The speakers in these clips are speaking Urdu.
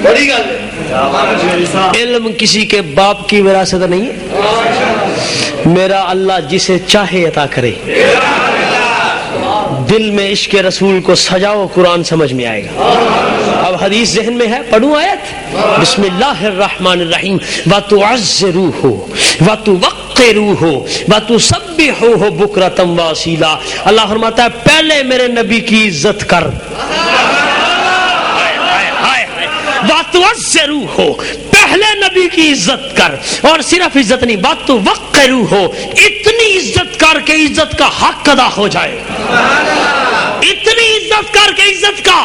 بڑی گل ہے۔ علم کسی کے باپ کی وراثت نہیں ہے، میرا اللہ جسے چاہے عطا کرے۔ دل میں عشق رسول کو سجاؤ، قرآن سمجھ میں آئے گا۔ اب حدیث ذہن میں ہے، پڑھوں آیت؟ بسم اللہ الرحمن الرحیم وَتُعَزِّرُوهُ وَتُوَقِّرُوهُ وَتُسَبِّحُوهُ بُكْرَةً وَأَصِيلًا۔ اللہ فرماتا ہے پہلے میرے نبی کی عزت کر، وَتُعَزِّرُوهُ پہلے نبی کی عزت کر، اور صرف عزت نہیں، وَتُوَقِّرُوهُ اتنی عزت کر کہ عزت کا حق ادا ہو جائے، اتنی عزت کر کے عزت کا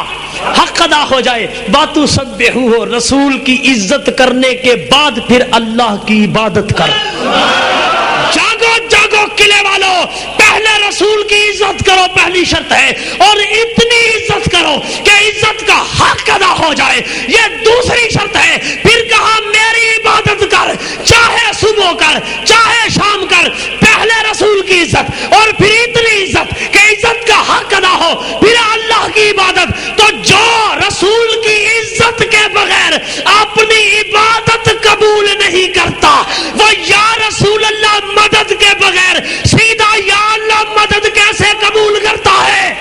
حق ادا ہو جائے۔ باتو سبحو ہو، رسول کی عزت کرنے کے بعد پھر اللہ کی عبادت کر۔ جاگو جاگو قلعے والو، پہلے رسول کی عزت کرو، پہلی شرط ہے، اور اتنی عزت کرو کہ عزت کا حق ادا ہو جائے، یہ دوسری شرط ہے۔ پھر کہا میری عبادت کر، چاہے صبح کر چاہے شام کر، پہلے رسول کی عزت، اور پھر اتنی عزت کہ عزت کا حق ادا ہو، پھر اللہ کی عبادت۔ تو جو رسول کی عزت کے بغیر اپنی عبادت قبول نہیں کرتا، وہ یا رسول اللہ مدد کے بغیر سیدھا یا اللہ مدد کیسے قبول کرتا ہے؟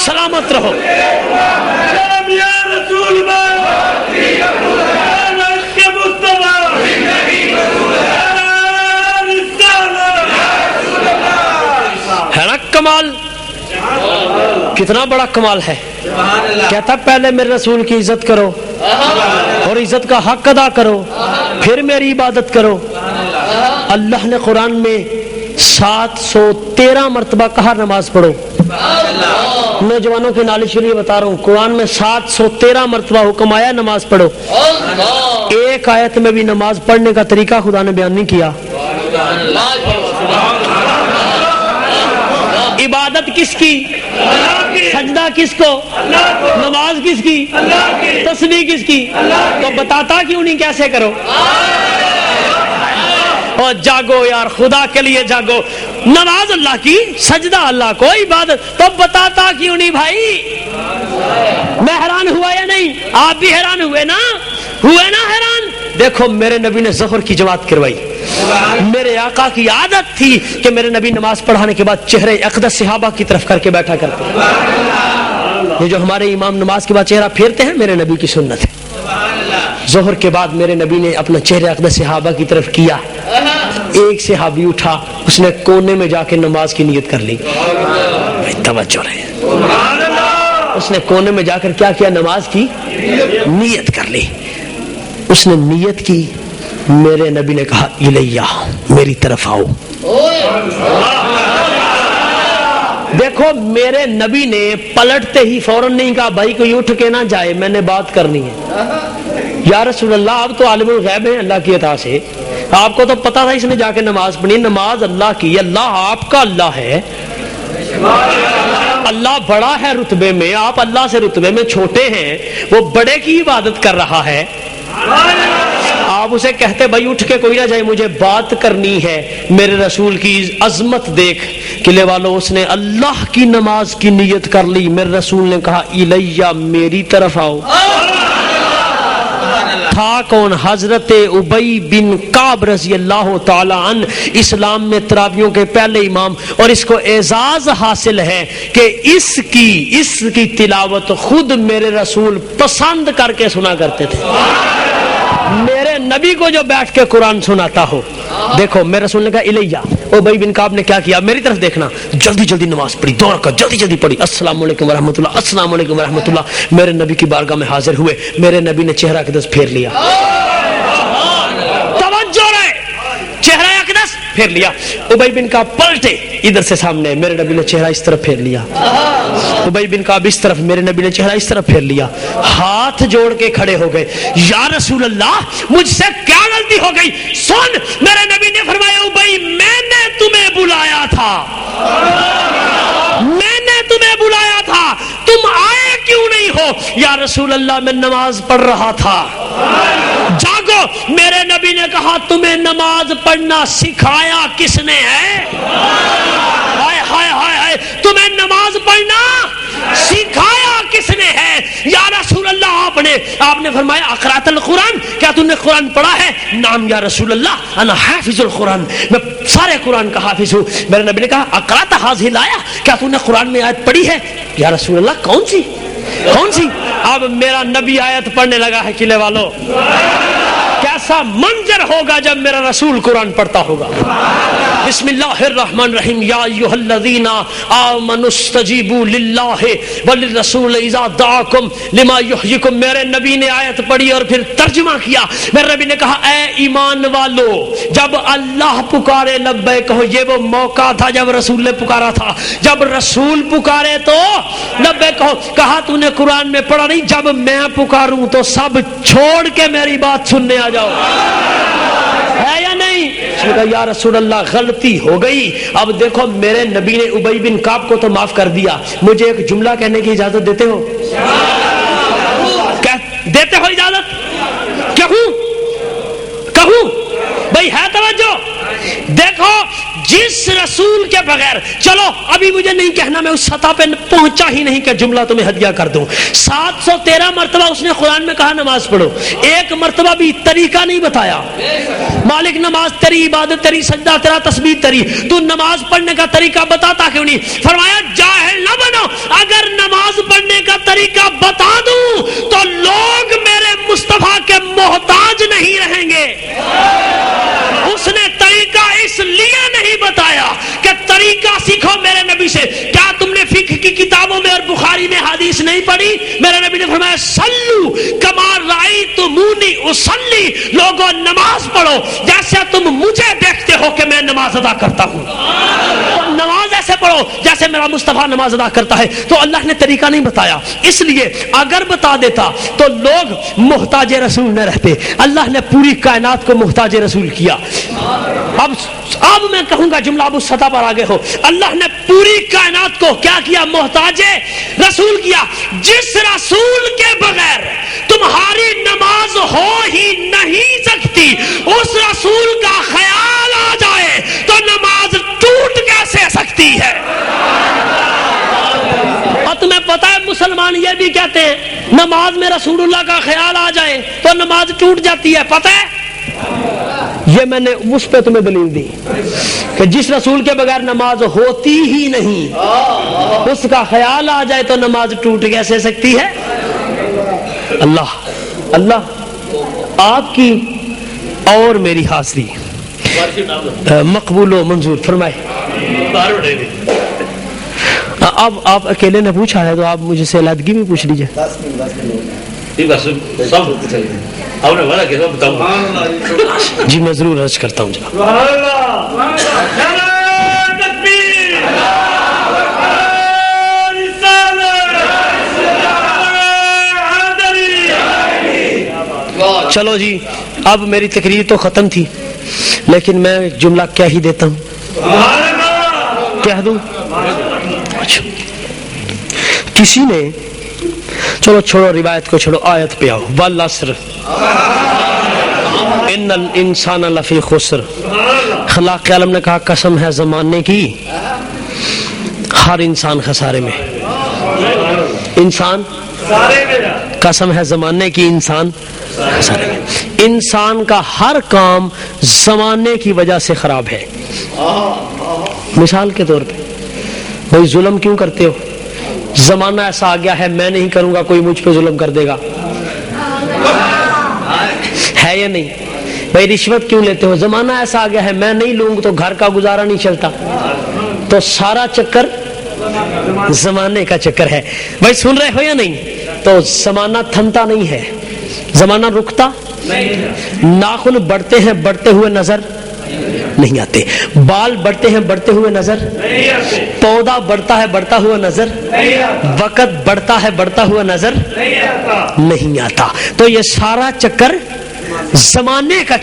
سلامت رہو۔ ہے نا کمال؟ کتنا بڑا کمال ہے۔ کہتا پہلے میرے رسول کی عزت کرو اور عزت کا حق ادا کرو، پھر میری عبادت کرو۔ اللہ نے قرآن میں 713 مرتبہ کہا نماز پڑھو۔ نوجوانوں کے نالج کے لیے بتا رہا ہوں، قرآن میں 713 مرتبہ حکم آیا نماز پڑھو۔ ایک آیت میں بھی نماز پڑھنے کا طریقہ خدا نے بیان نہیں کیا۔ عبادت کس کی؟ سجدہ کس کو؟ نماز کس کی؟ تسبیح کس کی؟ تو بتاتا کیوں نہیں کیسے کرو؟ اور جاگو یار، خدا کے لیے جاگو۔ نماز اللہ کی، سجدہ اللہ کو، عبادت تو بتاتا کیوں نہیں بھائی؟ میں حیران ہوا یا نہیں؟ آپ بھی حیران ہوئے نا؟ ہوئے نا حیران؟ دیکھو میرے نبی نے ظہر کی جماعت کروائی۔ میرے آقا کی عادت تھی کہ میرے نبی نماز پڑھانے کے بعد چہرے اقدس صحابہ کی طرف کر کے بیٹھا کرتے۔ یہ جو ہمارے امام نماز کے بعد چہرہ پھیرتے ہیں، میرے نبی کی سنت ہے۔ ظہر کے بعد میرے نبی نے اپنا چہرہ اقدس صحابہ کی طرف کیا۔ ایک صحابی اٹھا، اس نے کونے میں جا کے نماز کی نیت کر لی۔ توجہ رہے، اس نے کونے میں جا کر کیا کیا؟ نماز کی نیت کر لی۔ اس نے نیت کی، میرے نبی نے کہا الیہ، میری طرف آؤ۔ دیکھو میرے نبی نے پلٹتے ہی فوراً نہیں کہا بھائی کوئی اٹھ کے نہ جائے، میں نے بات کرنی ہے۔ یا رسول اللہ آپ تو عالم الغیب ہیں اللہ کی عطا سے، آپ کو تو پتا تھا اس نے جا کے نماز پڑھی۔ نماز اللہ کی، اللہ آپ کا اللہ ہے، اللہ بڑا ہے رتبے میں، آپ اللہ سے رتبے میں چھوٹے ہیں، وہ بڑے کی عبادت کر رہا ہے۔ آپ اسے کہتے بھائی اٹھ کے کوئی نہ جائے، مجھے بات کرنی ہے۔ میرے رسول کی عظمت دیکھ قلعے والوں، اس نے اللہ کی نماز کی نیت کر لی۔ میرے رسول نے کہا الیہ، میری طرف آؤ۔ تھا کون؟ حضرت ابی بن کعب رضی اللہ تعالی عنہ، اسلام میں تراویحوں کے پہلے امام، اور اس کو اعزاز حاصل ہے کہ اس کی تلاوت خود میرے رسول پسند کر کے سنا کرتے تھے۔ میرے نبی کو جو بیٹھ کے قرآن سناتا ہو، دیکھو میرے رسول نے کہا الیہ۔ ابی بن کعب نے کیا کیا؟ میری طرف دیکھنا، جلدی جلدی نماز پڑھی، 2 رکعت جلدی جلدی پڑھی، السلام علیکم ورحمۃ اللہ، السلام علیکم ورحمۃ اللہ۔ میرے نبی کی بارگاہ میں حاضر ہوئے، میرے نبی نے چہرہ اقدس پھیر لیا۔ توجہ رہے، چہرہ اقدس پھیر لیا۔ ابی بن کعب پلٹے ادھر سے سامنے، میرے نبی نے چہرہ اس طرف پھیر لیا۔ ابی بن کعب اس طرف، میرے نبی نے چہرہ اس طرف پھیر لیا۔ ہاتھ جوڑ کے کھڑے ہو گئے، یا رسول اللہ مجھ سے کیا غلطی ہو گئی؟ سن، میرے نبی نے فرمایا ابی میں نے تمہیں بلایا تھا، میں نے تمہیں بلایا تھا، تم آئے کیوں نہیں ہو؟ یا رسول اللہ میں نماز پڑھ رہا تھا۔ جاگو، میرے نبی نے کہا تمہیں نماز پڑھنا سکھایا کس نے ہے؟ ہائے ہائے ہائے ہائے، تمہیں نماز پڑھنا سکھایا کس نے ہے؟ یا رسول اللہ آپ نے فرمایا اقرأت القرآن، کیا تم نے قرآن پڑھا ہے؟ نعم یا رسول اللہ انا حافظ القرآن، میں سارے قرآن کا حافظ ہوں۔ میرے نبی نے کہا اقرأت هذه الآیہ، کیا تم نے قرآن میں آیت پڑھی ہے؟ یا رسول اللہ کون سی؟ اب میرا نبی آیت پڑھنے لگا ہے قلعے والوں۔ کیسا منظر ہوگا جب میرا رسول قرآن پڑھتا ہوگا۔ بسم اللہ الرحمن الرحیم، یا ایھا الذین آمنوا استجیبوا للہ وللرسول اذا دعاکم لما یحییکم۔ میرے نبی نے آیت پڑھی اور پھر ترجمہ کیا۔ میرے نبی نے کہا اے ایمان والو، جب اللہ پکارے لبیک کہو۔ یہ وہ موقع تھا جب رسول نے پکارا تھا، جب رسول پکارے تو لبیک کہو۔ کہا تو نے قرآن میں پڑھا نہیں، جب میں پکاروں تو سب چھوڑ کے میری بات سننے آ جاؤ، ہے یا نہیں؟ یا رسول اللہ غلطی ہو گئی۔ اب دیکھو میرے نبی نے ابی بن کعب کو تو معاف کر دیا، مجھے ایک جملہ کہنے کی اجازت دیتے ہو؟ دیتے ہو اجازت؟ کہوں بھائی ہے توجہ؟ دیکھو جس رسول کے بغیر، چلو ابھی مجھے نہیں کہنا، میں اس سطح پہ پہنچا ہی نہیں کہ جملہ تمہیں ہدیہ کر دوں۔ 713 مرتبہ اس نے قرآن میں کہا نماز پڑھو، ایک مرتبہ بھی طریقہ نہیں بتایا۔ مالک نماز تیری، عبادت تیری، سجدہ تیرا، تسبیح تیری، تو نماز پڑھنے کا طریقہ بتاتا کیوں نہیں؟ فرمایا جاہل نہ بنو، اگر نماز پڑھنے کا طریقہ بتا دوں تو لوگ میرے مصطفیٰ کے محتاج نہیں رہیں گے۔ اس نے طریقہ اس لیے نہیں بتایا کہ طریقہ سیکھو میرے نبی سے۔ کیا تم نے فقہ کی کتابوں میں اور بخاری میں حدیث نہیں پڑھی؟ میرے نبی نے فرمایا سلو کما رأیتمونی اصلی، لوگوں نماز پڑھو جیسے تم مجھے دیکھتے ہو کہ میں نماز ادا کرتا ہوں، نماز ایسے پڑھو جیسے میرا مصطفیٰ نماز ادا کرتا ہے۔ تو اللہ نے طریقہ نہیں بتایا، اس لیے اگر بتا دیتا تو لوگ محتاج رسول نہ رہتے۔ اللہ نے پوری کائنات کو محتاج رسول کیا۔ اب میں کہوں گا جملہ اب اس سطح پر آگے ہو، اللہ نے پوری کائنات کو کیا کیا؟ محتاج رسول کیا۔ جس رسول کے بغیر تمہاری نماز ہو ہی نہیں سکتی، اس رسول کا خیال آ جائے تو نماز ٹوٹ کیسے سکتی ہے؟ اور تمہیں پتا ہے مسلمان یہ بھی کہتے ہیں نماز میں رسول اللہ کا خیال آ جائے تو نماز ٹوٹ جاتی ہے، پتہ ہے؟ یہ میں نے اس پہ تمہیں دلیل دی کہ جس رسول کے بغیر نماز ہوتی ہی نہیں، اس کا خیال آ جائے تو نماز ٹوٹ کیسے سکتی ہے؟ اللہ آپ کی اور میری حاضری مقبول و منظور فرمائے۔ اب آپ اکیلے نے پوچھا ہے تو آپ مجھے سے علیحدگی میں پوچھ لیجئے۔ جی میں ضرور عرض کرتا ہوں جناب۔ چلو جی اب میری تقریر تو ختم تھی، لیکن میں جملہ کیا ہی دیتا ہوں، کہہ دوں۔ کسی نے، چلو چھوڑو روایت کو، چھوڑو آیت پہ آؤ، والعصر ان الانسان لفی خسر۔ خلاق عالم نے کہا قسم ہے زمانے کی، ہر انسان خسارے میں، انسان قسم ہے زمانے کی، انسان خسارے میں۔ انسان کا ہر کام زمانے کی وجہ سے خراب ہے۔ مثال کے طور پہ بھائی ظلم کیوں کرتے ہو؟ زمانہ ایسا آ گیا ہے میں نہیں کروں گا کوئی مجھ پہ ظلم کر دے گا، ہے یا نہیں؟ بھائی رشوت کیوں لیتے ہو؟ زمانہ ایسا آ گیا ہے میں نہیں لوں گا تو گھر کا گزارا نہیں چلتا۔ تو سارا چکر زمانے کا چکر ہے۔ بھائی سن رہے ہو یا نہیں؟ تو زمانہ تھمتا نہیں ہے، زمانہ رکتا، ناخن بڑھتے ہیں بڑھتے ہوئے نظر نہیں آتے، بال بڑھتے ہیں بڑھتے ہوئے نظر نہیں آتے، پودا بڑھتا ہے بڑھتا ہوا نظر نہیں آتا، وقت بڑھتا ہے بڑھتا ہوا نظر نہیں آتا۔ تو یہ سارا چکر زمانے کا چکر